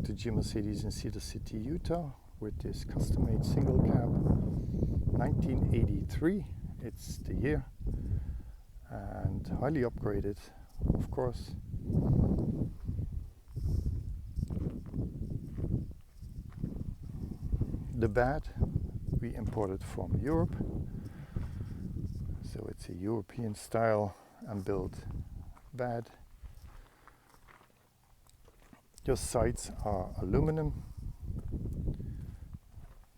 to G Mercedes in Cedar City, Utah with this custom-made single cab 1983, it's the year, and highly upgraded, of course. The bed we imported from Europe, so it's a European style and built bed. Your sides are aluminum,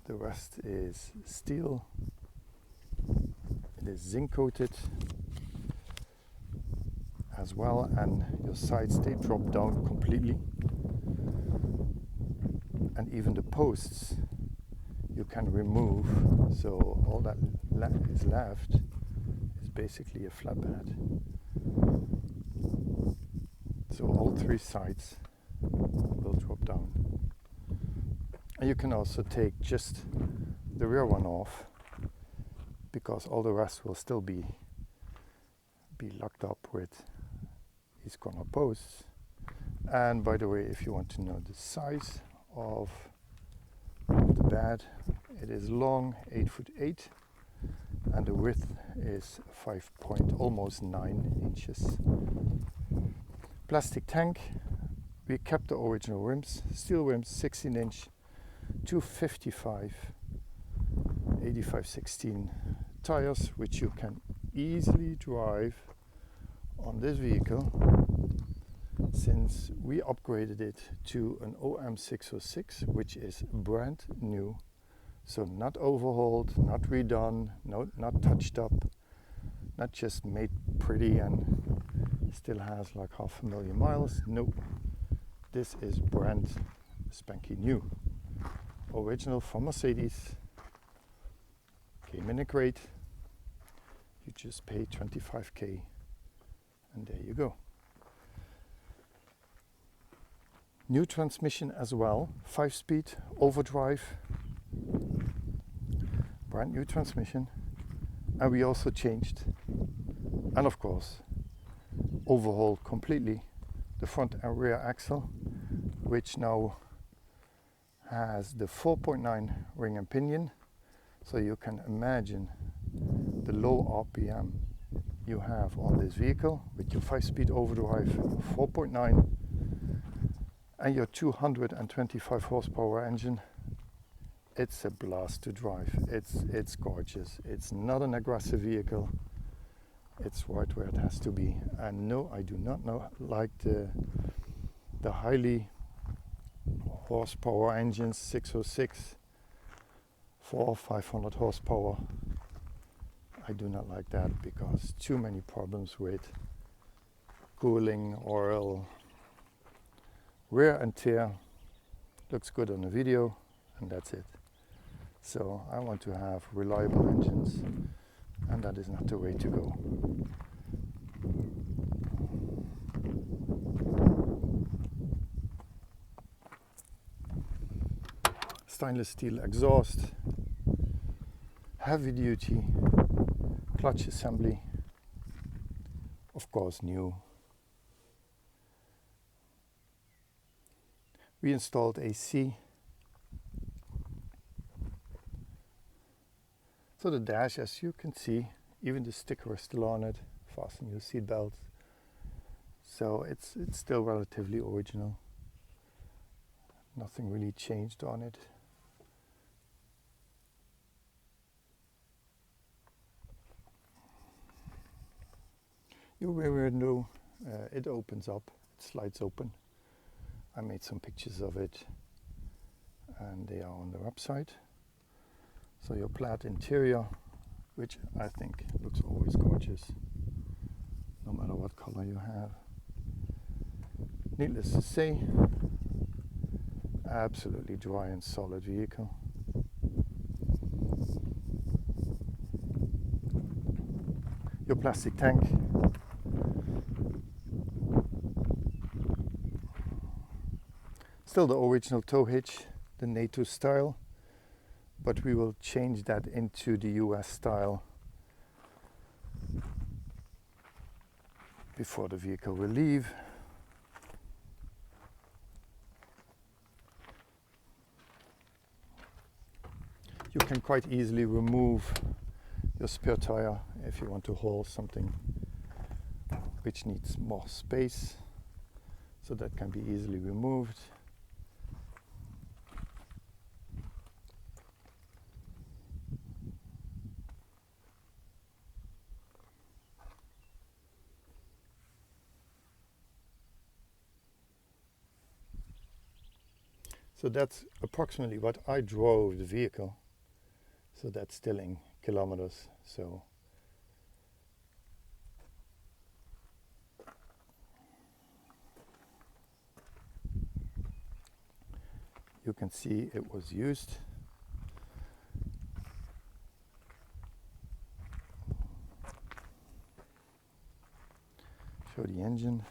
the rest is steel. It is zinc coated as well, and your sides, they drop down completely, and even the posts you can remove, so all that is left is basically a flatbed. So all three sides will drop down. And you can also take just the rear one off, because all the rest will still be locked up with these corner posts. And by the way, if you want to know the size of the bed, it is long, 8'8", and the width is almost 9 inches. Plastic tank. We kept the original rims, steel rims, 16-inch, 255 85/16 tires, which you can easily drive on this vehicle, since we upgraded it to an OM606, which is brand new, so not overhauled, not redone, not touched up, not just made pretty and still has like 500,000 miles. Nope, this is brand spanky new, original from Mercedes. Came in a crate. You just pay 25k and there you go. New transmission as well, 5-speed overdrive, brand new transmission. And we also changed, and of course overhauled completely, the front and rear axle, which now has the 4.9 ring and pinion. So you can imagine the low RPM you have on this vehicle with your 5-speed overdrive, 4.9, and your 225 horsepower engine. It's a blast to drive. It's gorgeous. It's not an aggressive vehicle. It's right where it has to be. And no, I do not like the highly horsepower engines, 606, 500 horsepower. I do not like that, because too many problems with cooling, oil, wear and tear. Looks good on the video and that's it. So I want to have reliable engines, and that is not the way to go. Stainless steel exhaust, heavy duty clutch assembly, of course new. We installed AC. So the dash, as you can see, even the sticker is still on it. Fasten your seat belts. So it's still relatively original. Nothing really changed on it. Your rear window, it opens up, it slides open. I made some pictures of it and they are on the website. So your plaid interior, which I think looks always gorgeous, no matter what color you have. Needless to say, absolutely dry and solid vehicle. Your plastic tank. Still the original tow hitch, the NATO style, but we will change that into the US style before the vehicle will leave. You can quite easily remove your spare tire if you want to haul something which needs more space, so that can be easily removed. So that's approximately what I drove the vehicle. So that's still in kilometers. So you can see it was used. Show the engine.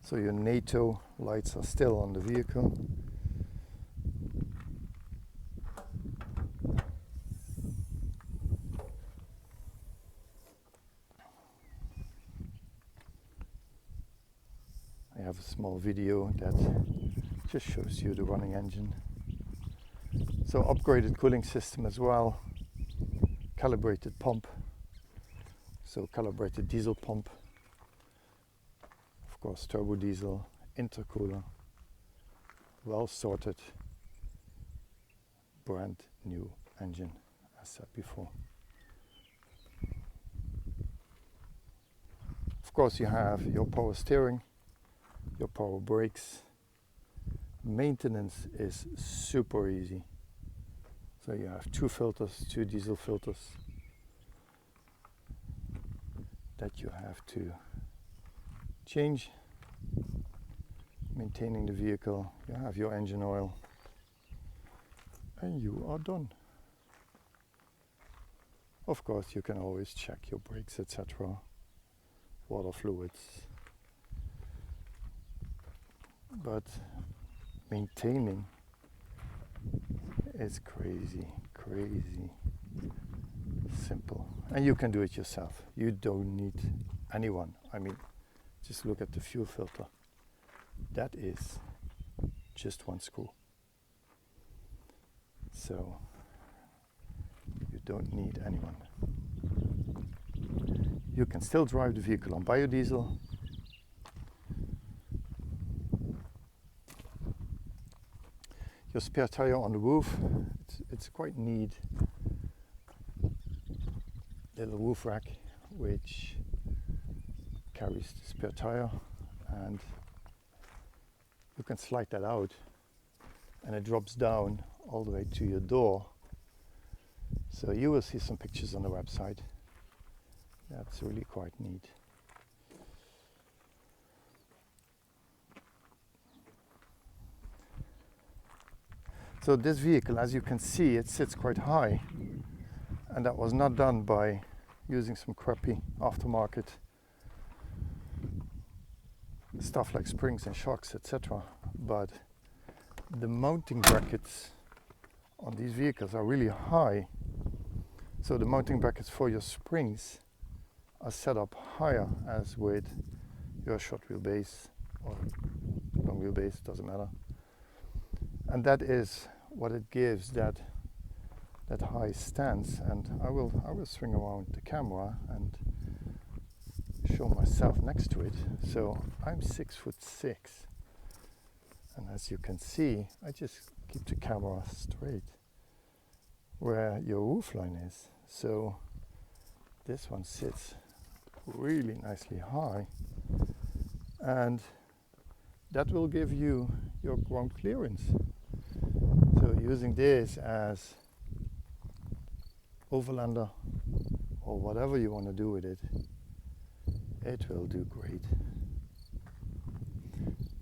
So your NATO lights are still on the vehicle. I have a small video that just shows you the running engine. So upgraded cooling system as well, calibrated pump, so calibrated diesel pump, of course turbo diesel, intercooler, well sorted, brand new engine as said before. Of course you have your power steering, your power brakes. Maintenance is super easy. So you have 2 filters, 2 diesel filters that you have to change. Maintaining the vehicle, you have your engine oil, and you are done. Of course you can always check your brakes, etc., water fluids, but maintaining is crazy simple, and you can do it yourself. You don't need anyone. I mean, just look at the fuel filter. That is just 1 screw. So you don't need anyone. You can still drive the vehicle on biodiesel. Your spare tire on the roof, it's quite neat little roof rack which carries the spare tire, and you can slide that out and it drops down all the way to your door. So you will see some pictures on the website. That's really quite neat. So this vehicle, as you can see, it sits quite high, and that was not done by using some crappy aftermarket stuff like springs and shocks, etc. But the mounting brackets on these vehicles are really high. So the mounting brackets for your springs are set up higher as with your short wheelbase or long wheelbase, doesn't matter. And that is what it gives that high stance. And I will swing around the camera and show myself next to it. So I'm 6'6", and as you can see, I just keep the camera straight where your roofline is. So this one sits really nicely high, and that will give you your ground clearance. So using this as overlander or whatever you want to do with it, it will do great.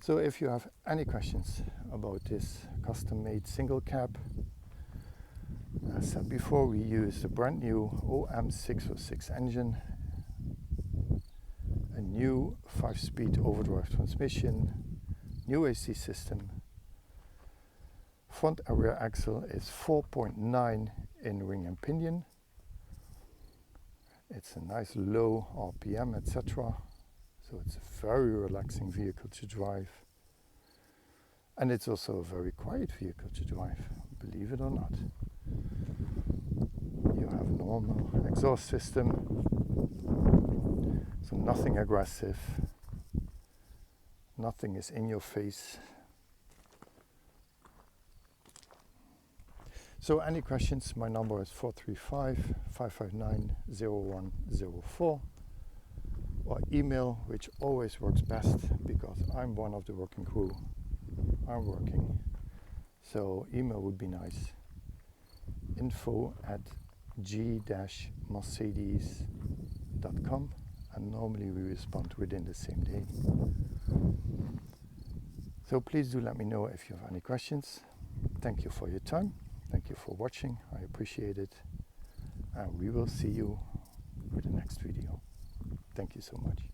So if you have any questions about this custom-made single cab, as said before, we use a brand new OM606 engine, a new 5-speed overdrive transmission, new AC system. Front and rear axle is 4.9 in ring and pinion. It's a nice low RPM, etc. So it's a very relaxing vehicle to drive. And it's also a very quiet vehicle to drive, believe it or not. You have normal exhaust system, so nothing aggressive, nothing is in your face. So any questions, my number is 435-559-0104, or email, which always works best because I'm one of the working crew. I'm working, so email would be nice. info@g-mercedes.com, and normally we respond within the same day. So please do let me know if you have any questions. Thank you for your time. Thank you for watching. I appreciate it. And we will see you with the next video. Thank you so much.